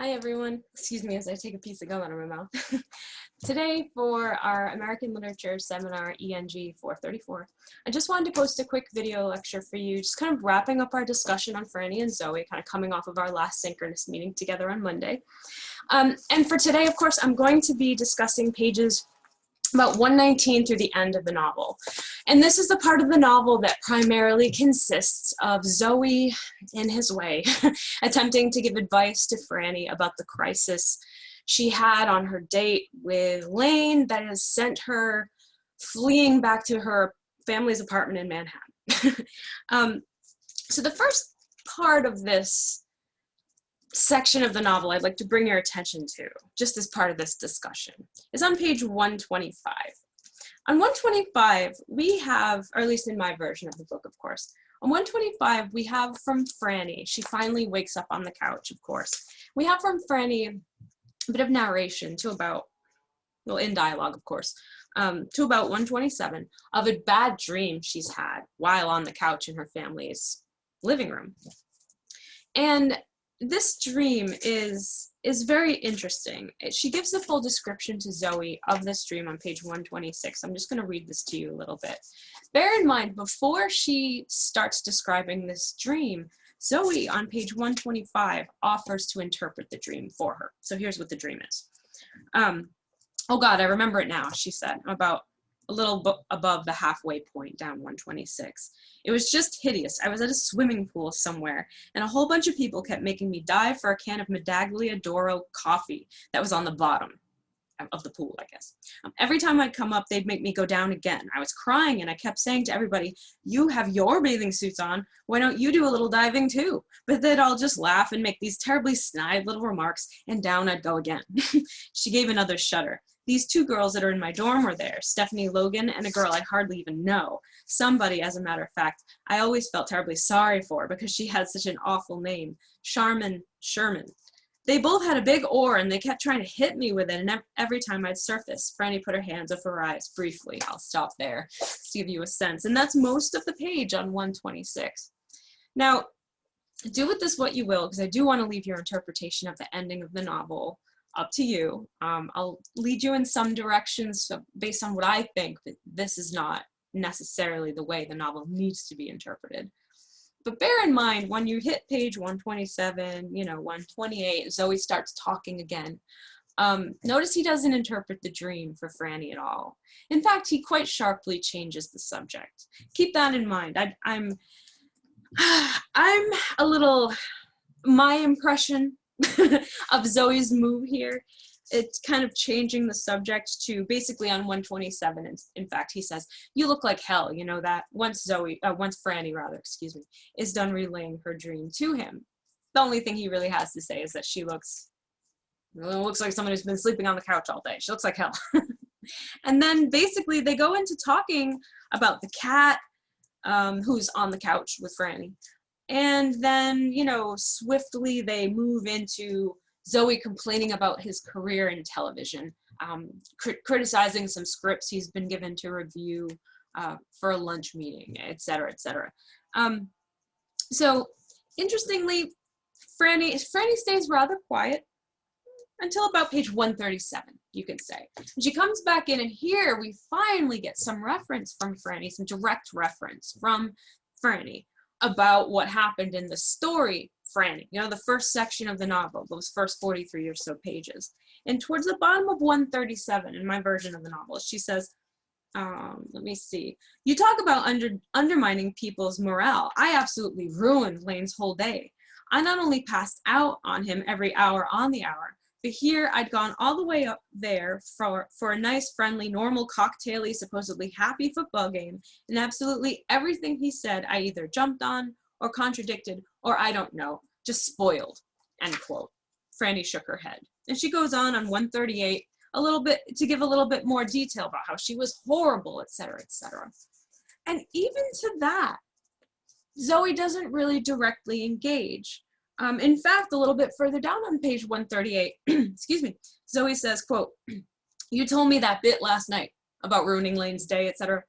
Hi everyone. Excuse me as I take a piece of gum out of my mouth. Today for our American Literature Seminar ENG 434, I just wanted to post a quick video lecture for you, just kind of wrapping up our discussion on Franny and Zooey, kind of coming off of our last synchronous meeting together on Monday. And for today, of course, I'm going to be discussing pages about 119 through the end of the novel. And this is the part of the novel that primarily consists of Zooey, in his way, attempting to give advice to Franny about the crisis she had on her date with Lane that has sent her fleeing back to her family's apartment in Manhattan. So the first part of this section of the novel I'd like to bring your attention to, just as part of this discussion, is on page 125. On 125, we have, or at least in my version of the book, of course, on 125, we have from Franny, she finally wakes up on the couch, of course. We have from Franny a bit of narration to about, well, in dialogue, of course, to about 127 of a bad dream she's had while on the couch in her family's living room. And this dream is very interesting. She gives the full description to Zooey of this dream on page 126. I'm just going to read this to you a little bit. Bear in mind, before she starts describing this dream, Zooey on page 125 offers to interpret the dream for her. So here's what the dream is. Oh God, I remember it now, she said, about a little above the halfway point down 126. It was just hideous. I was at a swimming pool somewhere, and a whole bunch of people kept making me dive for a can of Medaglia Doro coffee that was on the bottom of the pool, I guess. Every time I'd come up, they'd make me go down again. I was crying, and I kept saying to everybody, you have your bathing suits on, why don't you do a little diving too? But they'd all just laugh and make these terribly snide little remarks, and down I'd go again. She gave another shudder. These two girls that are in my dorm were there, Stephanie Logan and a girl I hardly even know. Somebody, as a matter of fact, I always felt terribly sorry for because she had such an awful name, Sherman. They both had a big oar and they kept trying to hit me with it, and every time I'd surface, Franny put her hands over her eyes briefly. I'll stop there to give you a sense. And that's most of the page on 126. Now, do with this what you will, because I do want to leave your interpretation of the ending of the novel up to you. I'll lead you in some directions based on what I think, but this is not necessarily the way the novel needs to be interpreted. But bear in mind, when you hit page 127, 128, Zooey starts talking again. Notice he doesn't interpret the dream for Franny at all. In fact, he quite sharply changes the subject. Keep that in mind. I'm a little, my impression of Zooey's move here, it's kind of changing the subject to basically on 127. In fact, he says, you look like hell, you know that, once Franny, is done relaying her dream to him. The only thing he really has to say is that she looks like someone who's been sleeping on the couch all day. She looks like hell. And then basically they go into talking about the cat who's on the couch with Franny. And then, swiftly they move into Zooey complaining about his career in television, criticizing some scripts he's been given to review for a lunch meeting, etc., etc. So, interestingly, Franny stays rather quiet until about page 137, you could say. And she comes back in, and here we finally get some reference from Franny, some direct reference from Franny about what happened in the story Franny, the first section of the novel, those first 43 or so pages. And towards the bottom of 137 in my version of the novel, she says, let me see, you talk about undermining people's morale. I absolutely ruined Lane's whole day. I not only passed out on him every hour on the hour, but here I'd gone all the way up there for a nice, friendly, normal, cocktaily, supposedly happy football game, and absolutely everything he said I either jumped on or contradicted, or I don't know, just spoiled, end quote. Franny shook her head. And she goes on 138 to give a little bit more detail about how she was horrible, etc., etc. And even to that, Zooey doesn't really directly engage. In fact, a little bit further down on page 138, excuse me, Zooey says, quote, you told me that bit last night about ruining Lane's day, etc.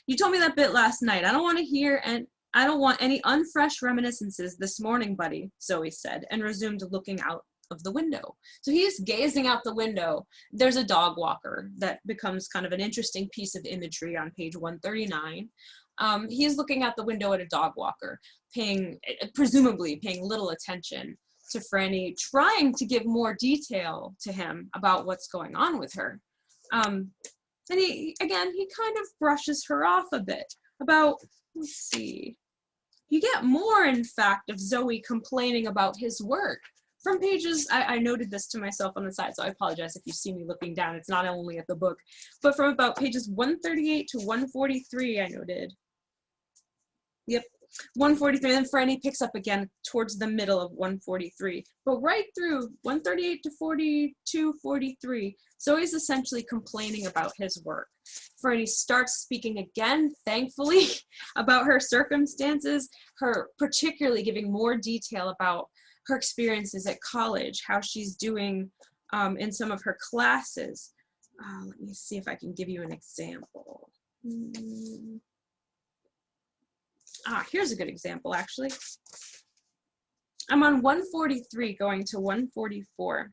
You told me that bit last night. I don't want to hear and I don't want any unfresh reminiscences this morning, buddy, Zooey said, and resumed looking out of the window. So he's gazing out the window. There's a dog walker that becomes kind of an interesting piece of imagery on page 139. He's looking out the window at a dog walker, presumably paying little attention to Franny, trying to give more detail to him about what's going on with her. And he kind of brushes her off a bit about, let's see, you get more, in fact, of Zooey complaining about his work. From pages, I noted this to myself on the side, so I apologize if you see me looking down. It's not only at the book, but from about pages 138 to 143, I noted. Yep, 143, then Franny picks up again towards the middle of 143. But right through 138 to 42, 43, Zoe's essentially complaining about his work. Franny starts speaking again, thankfully, about her circumstances, her particularly giving more detail about her experiences at college, how she's doing in some of her classes. Let me see if I can give you an example. Here's a good example, actually. I'm on 143 going to 144.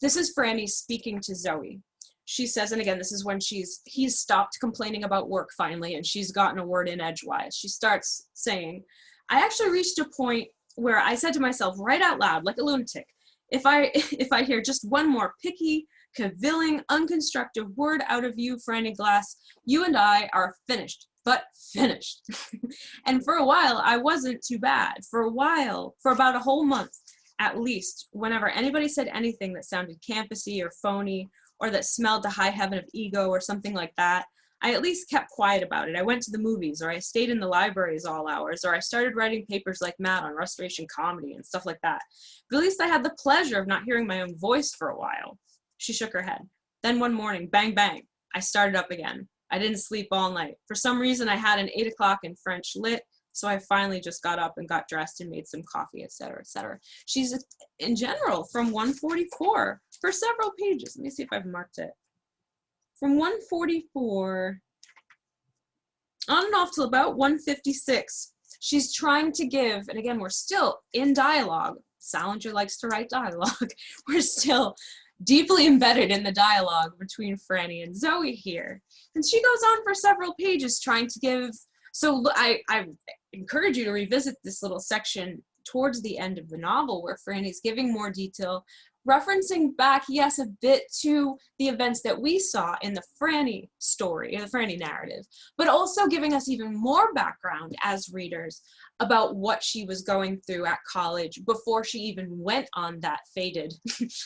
This is Franny speaking to Zooey. She says, and again, this is when he's stopped complaining about work finally, and she's gotten a word in edgewise. She starts saying, I actually reached a point where I said to myself right out loud, like a lunatic, if I hear just one more picky, cavilling, unconstructive word out of you, Franny Glass, you and I are finished. But finished. And for a while, I wasn't too bad. For about a whole month, at least, whenever anybody said anything that sounded campusy or phony, or that smelled to high heaven of ego or something like that, I at least kept quiet about it. I went to the movies, or I stayed in the libraries all hours, or I started writing papers like mad on restoration comedy and stuff like that. But at least I had the pleasure of not hearing my own voice for a while. She shook her head. Then one morning, bang, bang, I started up again. I didn't sleep all night. For some reason, I had an 8 o'clock in French lit, so I finally just got up and got dressed and made some coffee, etc., etc. She's, in general, from 144 for several pages. Let me see if I've marked it. From 144 on and off till about 156, she's trying to give, and again, we're still in dialogue. Salinger likes to write dialogue. We're still deeply embedded in the dialogue between Franny and Zooey here. And she goes on for several pages trying to give, so I encourage you to revisit this little section towards the end of the novel where Franny's giving more detail, referencing back, yes, a bit to the events that we saw in the Franny story, in the Franny narrative, but also giving us even more background as readers about what she was going through at college before she even went on that fated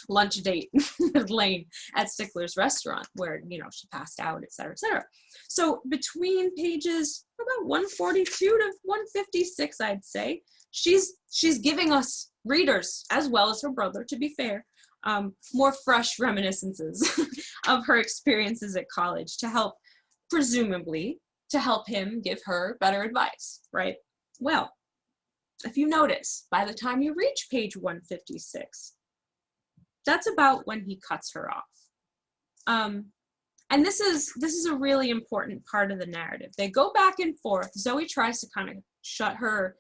lunch date with Lane at Stickler's restaurant where, you know, she passed out, etc., etc. So between pages about 142 to 156, I'd say, she's giving us readers, as well as her brother, to be fair, more fresh reminiscences of her experiences at college to help, presumably, to help him give her better advice, right? Well, if you notice, by the time you reach page 156, that's about when he cuts her off. And this is a really important part of the narrative. They go back and forth. Zooey tries to kind of shut her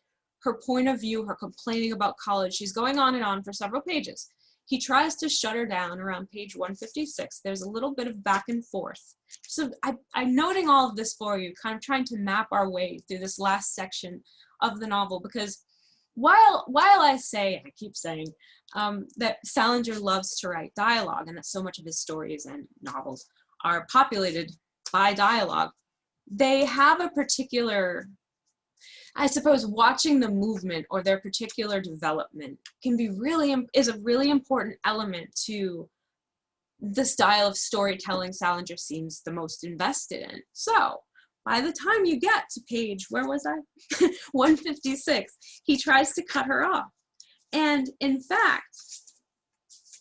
point of view, her complaining about college. She's going on and on for several pages. He tries to shut her down around page 156. There's a little bit of back and forth. So I'm noting all of this for you, kind of trying to map our way through this last section of the novel, because while I keep saying that Salinger loves to write dialogue and that so much of his stories and novels are populated by dialogue, they have a particular, I suppose, watching the movement or their particular development is a really important element to the style of storytelling Salinger seems the most invested in. So by the time you get to page, where was I? 156, he tries to cut her off. And in fact,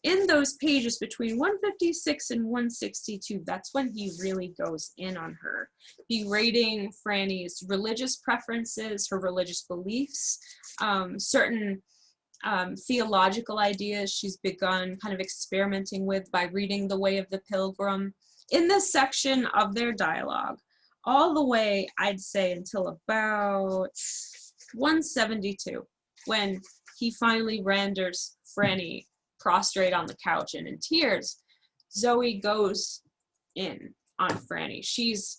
in those pages between 156 and 162, that's when he really goes in on her, berating Franny's religious preferences, her religious beliefs, certain theological ideas she's begun kind of experimenting with by reading The Way of the Pilgrim. In this section of their dialogue, all the way, I'd say, until about 172, when he finally renders Franny prostrate on the couch and in tears, Zooey goes in on Franny. She's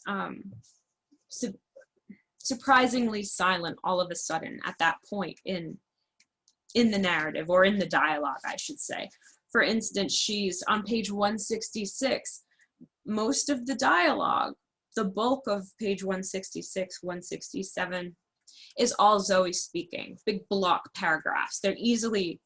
surprisingly silent all of a sudden at that point in the narrative, or in the dialogue, I should say. For instance, she's on page 166. Most of the dialogue, the bulk of page 166, 167, is all Zooey speaking. Big block paragraphs. They're easily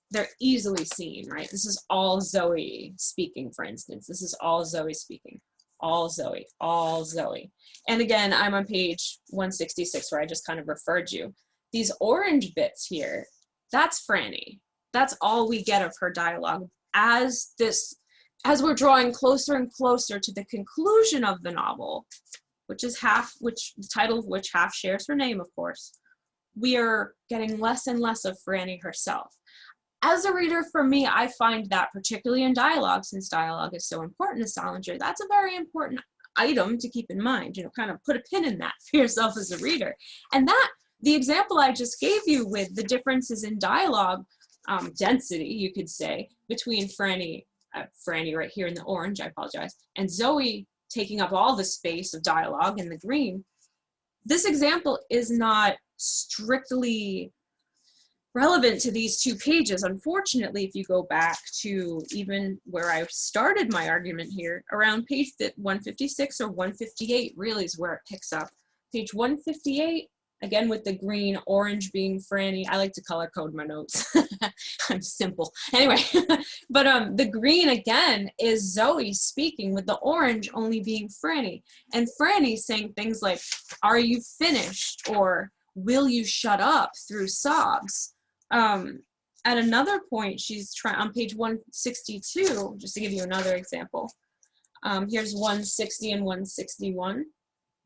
seen, right? This is all Zooey speaking, for instance. This is all Zooey speaking. All Zooey, all Zooey. And again, I'm on page 166 where I just kind of referred you. These orange bits here, that's Franny. That's all we get of her dialogue as we're drawing closer and closer to the conclusion of the novel, which the title of which half shares her name, of course. We are getting less and less of Franny herself. As a reader, for me, I find that particularly in dialogue, since dialogue is so important to Salinger, that's a very important item to keep in mind, kind of put a pin in that for yourself as a reader. And the example I just gave you with the differences in dialogue, density, you could say, between Franny right here in the orange, I apologize, and Zooey taking up all the space of dialogue in the green, this example is not strictly relevant to these two pages. Unfortunately, if you go back to even where I started my argument here, around page 156 or 158 really is where it picks up. Page 158, again with the green, orange being Franny. I like to color code my notes. I'm simple. Anyway, but the green again is Zooey speaking, with the orange only being Franny. And Franny saying things like, "Are you finished?" or "Will you shut up?" through sobs. At another point, she's trying on page 162, just to give you another example. Here's 160 and 161.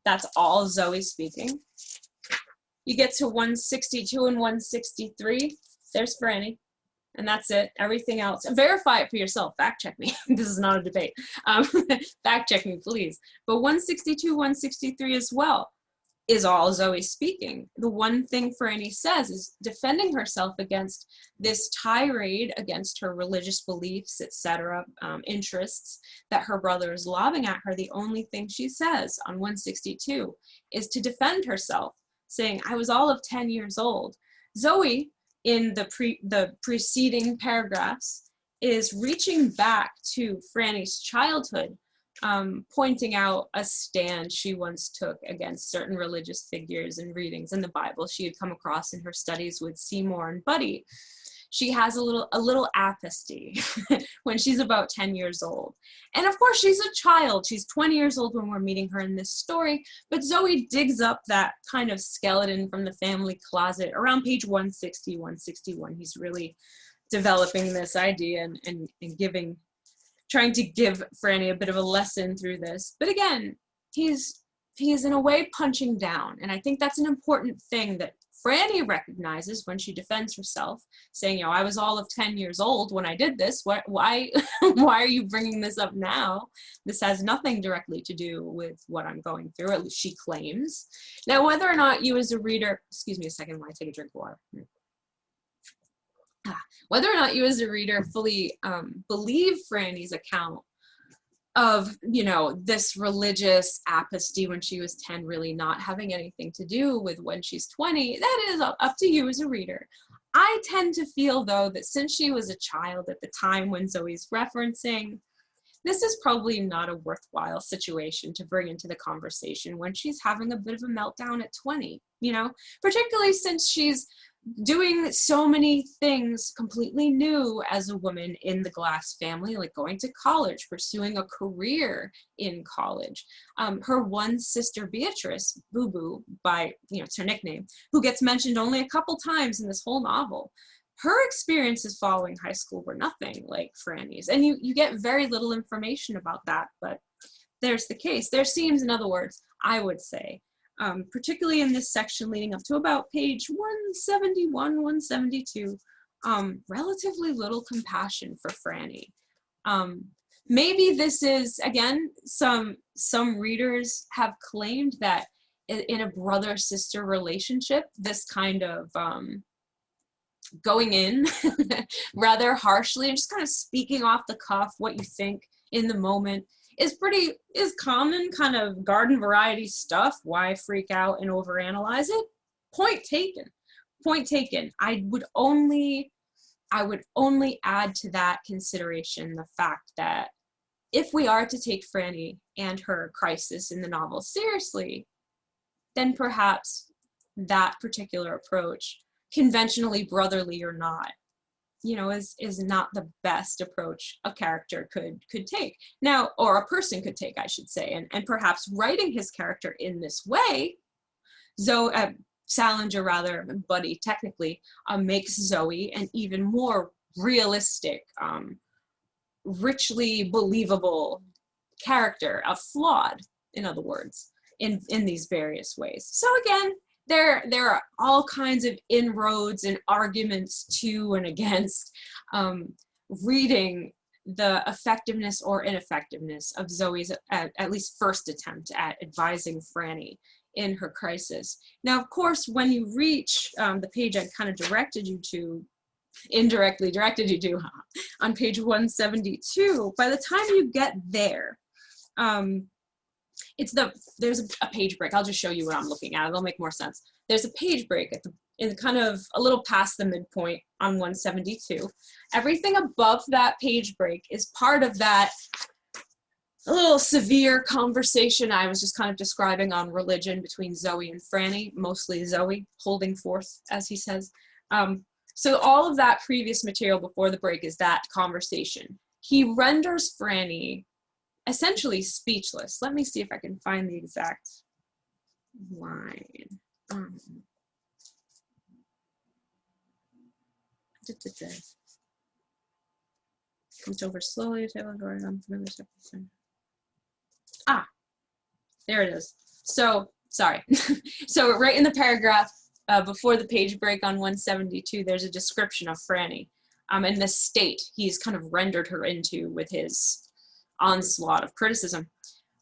That's all Zooey speaking. You get to 162 and 163. There's Franny, and that's it. Everything else, verify it for yourself. Fact check me. This is not a debate. Fact check me, please. But 162, 163 as well is all Zooey speaking. The one thing Franny says is defending herself against this tirade against her religious beliefs, etc., interests that her brother is lobbing at her. The only thing she says on 162 is to defend herself, saying, "I was all of 10 years old." Zooey, in the preceding paragraphs, is reaching back to Franny's childhood, pointing out a stand she once took against certain religious figures and readings in the Bible she had come across in her studies with Seymour and Buddy. She has a little apathy when she's about 10 years old. And of course, she's a child. She's 20 years old when we're meeting her in this story, but Zooey digs up that kind of skeleton from the family closet around page 160, 161. He's really developing this idea and trying to give Franny a bit of a lesson through this. But again, he's in a way punching down. And I think that's an important thing that Franny recognizes when she defends herself, saying, I was all of 10 years old when I did this. Why are you bringing this up now? This has nothing directly to do with what I'm going through, at least she claims. Now, whether or not you as a reader, excuse me a second while I take a drink of water. Whether or not you as a reader fully believe Franny's account of, this religious apathy when she was 10 really not having anything to do with when she's 20, that is up to you as a reader. I tend to feel, though, that since she was a child at the time when Zooey's referencing, this is probably not a worthwhile situation to bring into the conversation when she's having a bit of a meltdown at 20, particularly since she's doing so many things completely new as a woman in the Glass family, like going to college, pursuing a career in college. Her one sister, Beatrice, Boo Boo, it's her nickname, who gets mentioned only a couple times in this whole novel. Her experiences following high school were nothing like Franny's, and you get very little information about that, but there's the case. There seems, in other words, I would say, particularly in this section leading up to about page 171, 172, relatively little compassion for Franny. Maybe this is, again, some readers have claimed that in a brother-sister relationship, this kind of going in rather harshly and just kind of speaking off the cuff what you think in the moment is common kind of garden variety stuff. Why freak out and overanalyze it? Point taken. Point taken. I would only add to that consideration the fact that if we are to take Franny and her crisis in the novel seriously, then perhaps that particular approach, conventionally brotherly or not, you know, is not the best approach a character could take. Now, or a person could take, I should say, and perhaps writing his character in this way, Salinger, rather, Buddy, technically, makes Zooey an even more realistic, richly believable character, a flawed, in other words, in these various ways. So again, there are all kinds of inroads and arguments to and against reading the effectiveness or ineffectiveness of Zooey's at least first attempt at advising Franny in her crisis. Now, of course, when you reach the page I kind of indirectly directed you to on page 172, by the time you get there, there's a page break. I'll just show you what I'm looking at. It'll make more sense. There's a page break in kind of a little past the midpoint on 172. Everything above that page break is part of that a little severe conversation I was just kind of describing on religion between Zooey and Franny, mostly Zooey, holding forth, as he says. So all of that previous material before the break is that conversation. He renders Franny essentially speechless. Let me see if I can find the exact line. Comes over slowly. Ah, there it is. So, sorry. So right in the paragraph before the page break on 172, there's a description of Franny and the state he's kind of rendered her into with his onslaught of criticism.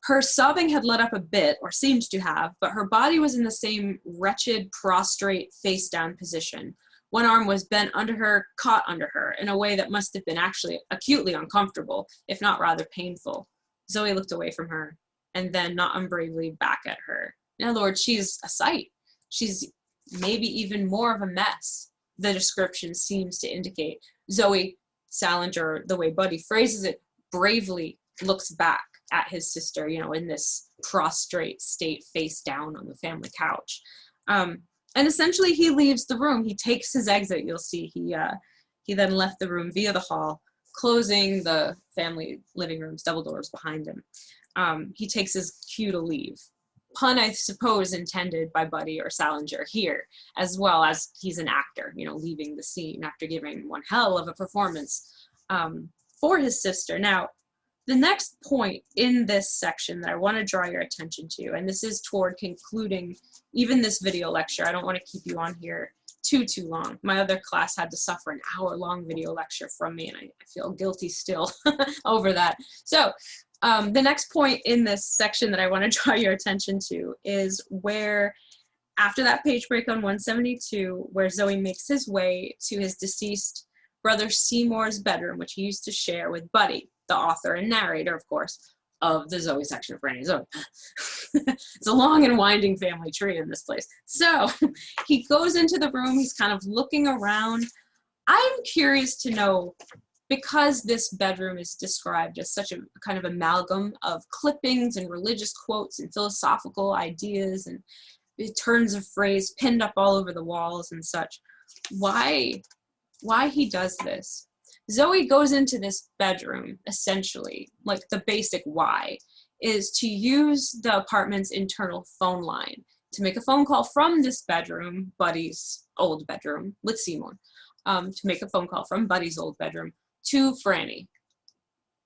Her sobbing had let up a bit, or seemed to have, but her body was in the same wretched, prostrate, face-down position. One arm was bent under her, caught under her, in a way that must have been actually acutely uncomfortable, if not rather painful. Zooey looked away from her, and then not unbravely back at her. In other words, she's a sight. She's maybe even more of a mess, the description seems to indicate. Zooey, Salinger, the way Buddy phrases it, bravely looks back at his sister, you know, in this prostrate state, face down on the family couch. And essentially he leaves the room. He takes his exit. You'll see he then left the room via the hall, closing the family living room's double doors behind him. He takes his cue to leave. Pun, I suppose, intended by Buddy or Salinger here, as well as he's an actor, you know, leaving the scene after giving one hell of a performance for his sister. Now, the next point in this section that I want to draw your attention to, and this is toward concluding even this video lecture. I don't want to keep you on here too long. My other class had to suffer an hour-long video lecture from me, and I feel guilty still over that. So the next point in this section that I want to draw your attention to is where, after that page break on 172, where Zooey makes his way to his deceased brother Seymour's bedroom, which he used to share with Buddy, the author and narrator, of course, of the Zooey section of Franny Zooey. It's a long and winding family tree in this place. So he goes into the room, he's kind of looking around. I'm curious to know, because this bedroom is described as such a kind of amalgam of clippings and religious quotes and philosophical ideas and turns of phrase pinned up all over the walls and such, why he does this. Zooey goes into this bedroom, essentially, like the basic why, is to use the apartment's internal phone line to make a phone call from this bedroom, Buddy's old bedroom, with Seymour, to make a phone call from Buddy's old bedroom to Franny,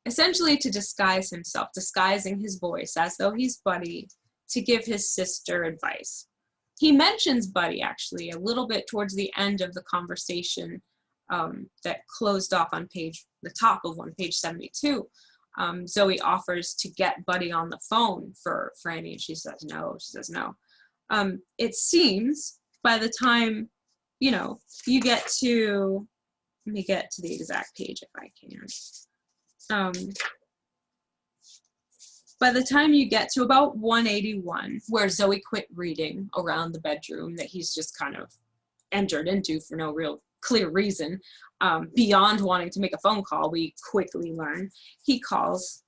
essentially to disguise himself, disguising his voice as though he's Buddy, to give his sister advice. He mentions Buddy, actually, a little bit towards the end of the conversation that closed off on the top of page 72. Zooey offers to get Buddy on the phone for Franny, and she says no. It seems by the time you know, you get to, let me get to the exact page if I can. By the time you get to about 181, where Zooey quit reading around the bedroom that he's just kind of entered into for no real clear reason, beyond wanting to make a phone call, we quickly learn, he calls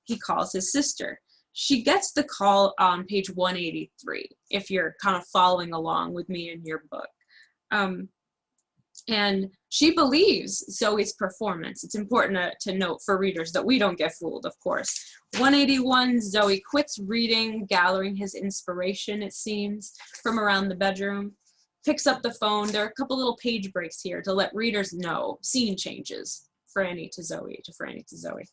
his sister. She gets the call on page 183, if you're kind of following along with me in your book. And she believes Zooey's performance. It's important to note for readers that we don't get fooled, of course. 181, Zooey quits reading, gathering his inspiration, it seems, from around the bedroom. Picks up the phone. There are a couple little page breaks here to let readers know. Scene changes. Franny to Zooey, to Franny to Zooey.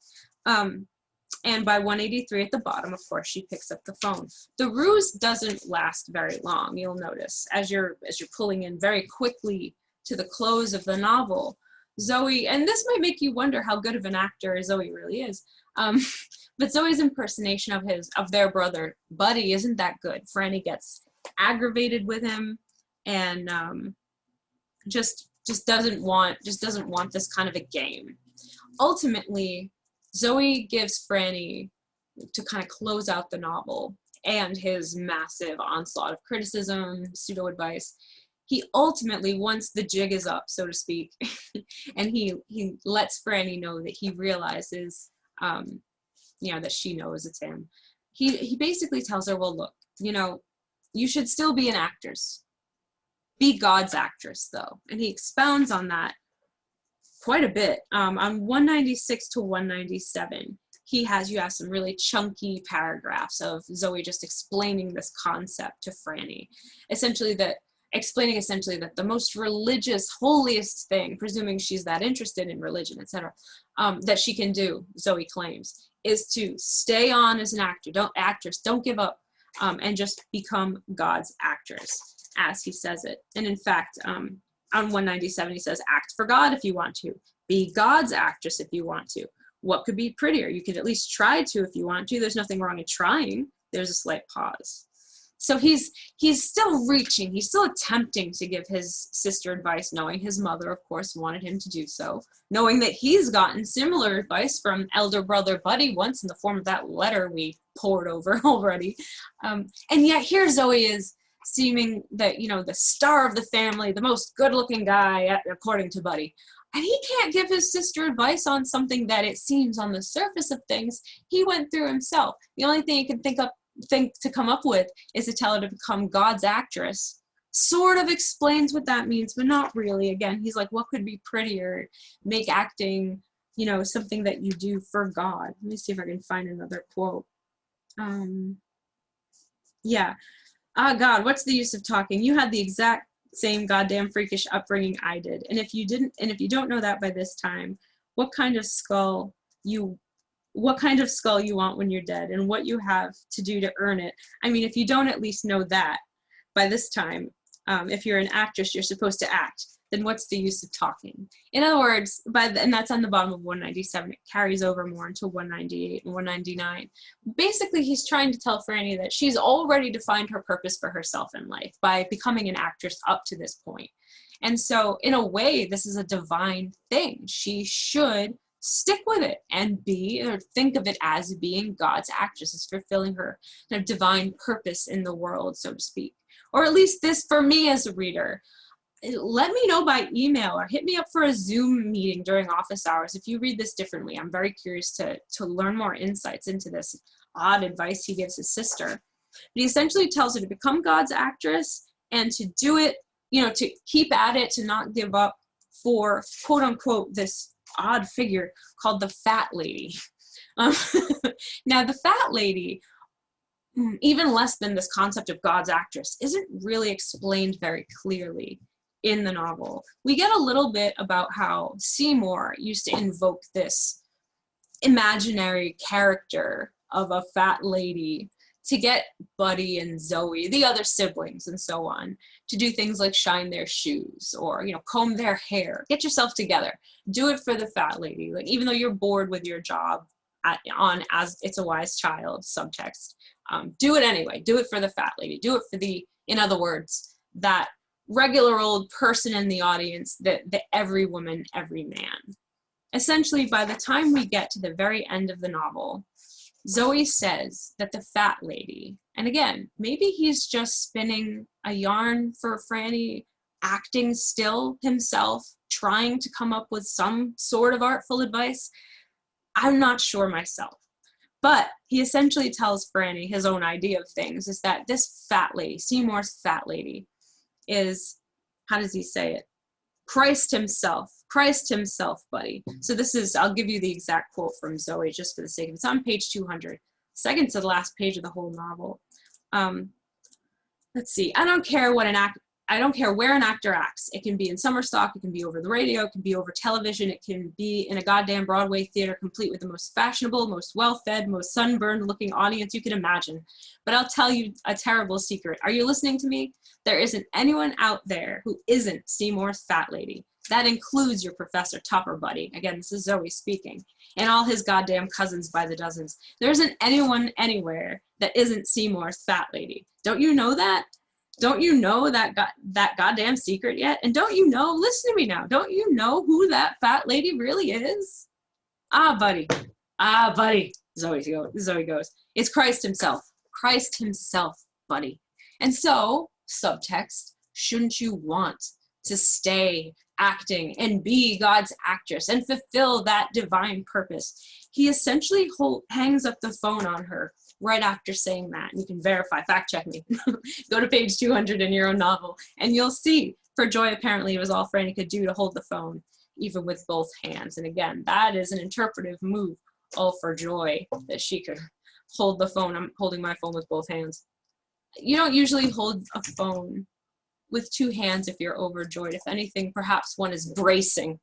And by 183 at the bottom, of course, she picks up the phone. The ruse doesn't last very long, you'll notice, as you're pulling in very quickly to the close of the novel. Zooey, and this might make you wonder how good of an actor Zooey really is, but Zooey's impersonation of their brother Buddy isn't that good. Franny gets aggravated with him, and just doesn't want this kind of a game. Ultimately, Zooey gives Franny, to kind of close out the novel and his massive onslaught of criticism, pseudo advice, he ultimately, once the jig is up, so to speak, and he lets Franny know that he realizes, you know, that she knows it's him. He basically tells her, well, look, you know, you should still be an actress. Be God's actress, though. And he expounds on that quite a bit. On 196 to 197, you have some really chunky paragraphs of Zooey just explaining this concept to Franny. Explaining essentially that the most religious, holiest thing, presuming she's that interested in religion, etc., that she can do, Zooey claims, is to stay on as an actress, don't give up, and just become God's actress, as he says it. And in fact, on 197, he says, act for God if you want to. Be God's actress if you want to. What could be prettier? You could at least try to if you want to. There's nothing wrong in trying. There's a slight pause. So he's still reaching. He's still attempting to give his sister advice, knowing his mother, of course, wanted him to do so. Knowing that he's gotten similar advice from elder brother Buddy once in the form of that letter we poured over already. And yet here Zooey is, seeming that, you know, the star of the family, the most good-looking guy, according to Buddy. And he can't give his sister advice on something that it seems on the surface of things he went through himself. The only thing he can think to come up with is to tell her to become God's actress. Sort of explains what that means, but not really. Again, he's like, what could be prettier? Make acting, you know, something that you do for God. Let me see if I can find another quote. Yeah. Ah, God, what's the use of talking? You had the exact same goddamn freakish upbringing I did. And if you don't know that by this time, what kind of skull you want when you're dead, and what you have to do to earn it. I mean, if you don't at least know that by this time, if you're an actress, you're supposed to act, then what's the use of talking? In other words, and that's on the bottom of 197, it carries over more into 198 and 199. Basically, he's trying to tell Franny that she's already defined her purpose for herself in life by becoming an actress up to this point. And so, in a way, this is a divine thing. She should stick with it and think of it as being God's actress, as fulfilling her kind of divine purpose in the world, so to speak. Or at least this, for me as a reader, let me know by email or hit me up for a Zoom meeting during office hours if you read this differently. I'm very curious to learn more insights into this odd advice he gives his sister. But he essentially tells her to become God's actress and to do it, you know, to keep at it, to not give up for, quote unquote, this odd figure called the fat lady. Now, the fat lady, even less than this concept of God's actress, isn't really explained very clearly in the novel. We get a little bit about how Seymour used to invoke this imaginary character of a fat lady to get Buddy and Zooey, the other siblings and so on, to do things like shine their shoes or, you know, comb their hair. Get yourself together. Do it for the fat lady. Like, even though you're bored with your job on As It's a Wise Child subtext, do it anyway. Do it for the fat lady. Do it for in other words, that regular old person in the audience, the every woman, every man. Essentially, by the time we get to the very end of the novel, Zooey says that the fat lady, and again, maybe he's just spinning a yarn for Franny, acting still himself, trying to come up with some sort of artful advice. I'm not sure myself. But he essentially tells Franny his own idea of things, is that this fat lady, Seymour's fat lady, is, how does he say it? Christ himself, buddy. So this is, I'll give you the exact quote from Zooey just for the sake of it. It's on page 200, second to the last page of the whole novel. Let's see, I don't care where an actor acts. It can be in summer stock, it can be over the radio, it can be over television, it can be in a goddamn Broadway theater complete with the most fashionable, most well-fed, most sunburned looking audience you can imagine. But I'll tell you a terrible secret. Are you listening to me? There isn't anyone out there who isn't Seymour's fat lady. That includes your Professor Tupper, buddy. Again, this is Zooey speaking. And all his goddamn cousins by the dozens. There isn't anyone anywhere that isn't Seymour's fat lady. Don't you know that? Don't you know that goddamn secret yet? And don't you know, listen to me now, don't you know who that fat lady really is? Ah, buddy. Ah, buddy. Zooey goes, it's Christ himself. Christ himself, buddy. And so, subtext, shouldn't you want to stay acting and be God's actress and fulfill that divine purpose? He essentially hangs up the phone on her right after saying that. And you can verify, fact check me. Go to page 200 in your own novel and you'll see. For joy, apparently, it was all Franny could do to hold the phone, even with both hands. And again, that is an interpretive move, all for joy, that she could hold the phone. I'm holding my phone with both hands. You don't usually hold a phone with two hands if you're overjoyed. If anything, perhaps one is bracing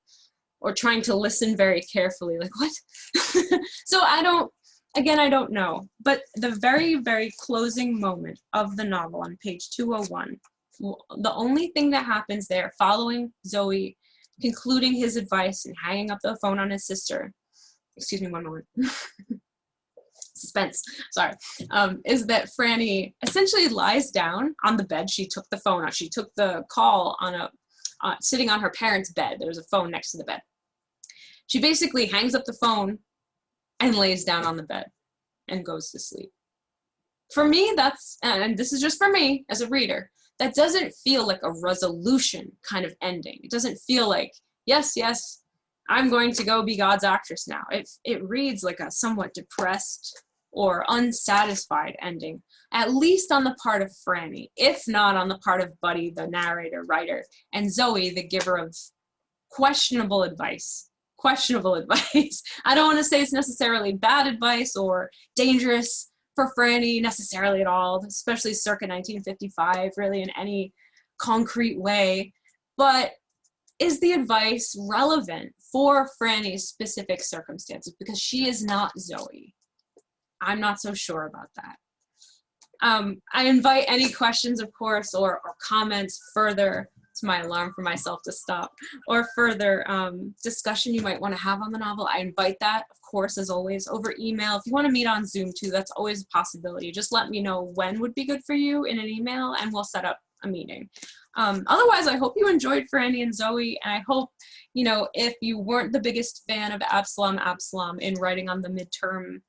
or trying to listen very carefully, like, what? So I don't know. But the very, very closing moment of the novel on page 201, the only thing that happens there following Zooey concluding his advice and hanging up the phone on his sister, excuse me one moment, suspense, sorry, is that Franny essentially lies down on the bed. She took the phone out. She took the call on sitting on her parents' bed. There was a phone next to the bed. She basically hangs up the phone and lays down on the bed and goes to sleep. For me, and this is just for me as a reader, that doesn't feel like a resolution kind of ending. It doesn't feel like, yes, yes, I'm going to go be God's actress now. It reads like a somewhat depressed or unsatisfied ending, at least on the part of Franny, if not on the part of Buddy, the narrator, writer, and Zooey, the giver of questionable advice. Questionable advice. I don't want to say it's necessarily bad advice or dangerous for Franny necessarily at all, especially circa 1955, really in any concrete way. But is the advice relevant for Franny's specific circumstances? Because she is not Zooey. I'm not so sure about that. I invite any questions, of course, or comments further. It's my alarm for myself to stop, or further discussion you might want to have on the novel. I invite that, of course, as always, over email. If you want to meet on Zoom too, that's always a possibility. Just let me know when would be good for you in an email and we'll set up a meeting. Otherwise, I hope you enjoyed Franny and Zooey, and I hope, you know, if you weren't the biggest fan of Absalom in writing on the midterm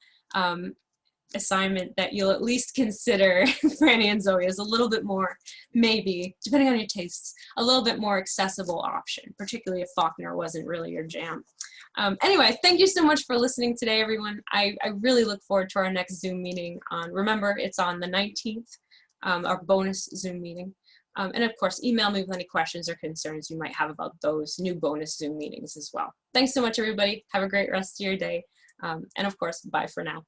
assignment, that you'll at least consider Franny and Zooey as a little bit more, maybe, depending on your tastes, a little bit more accessible option, particularly if Faulkner wasn't really your jam. Anyway, thank you so much for listening today, everyone. I really look forward to our next Zoom meeting on, remember, it's on the 19th, our bonus Zoom meeting. And of course, email me with any questions or concerns you might have about those new bonus Zoom meetings as well. Thanks so much, everybody. Have a great rest of your day. And of course, bye for now.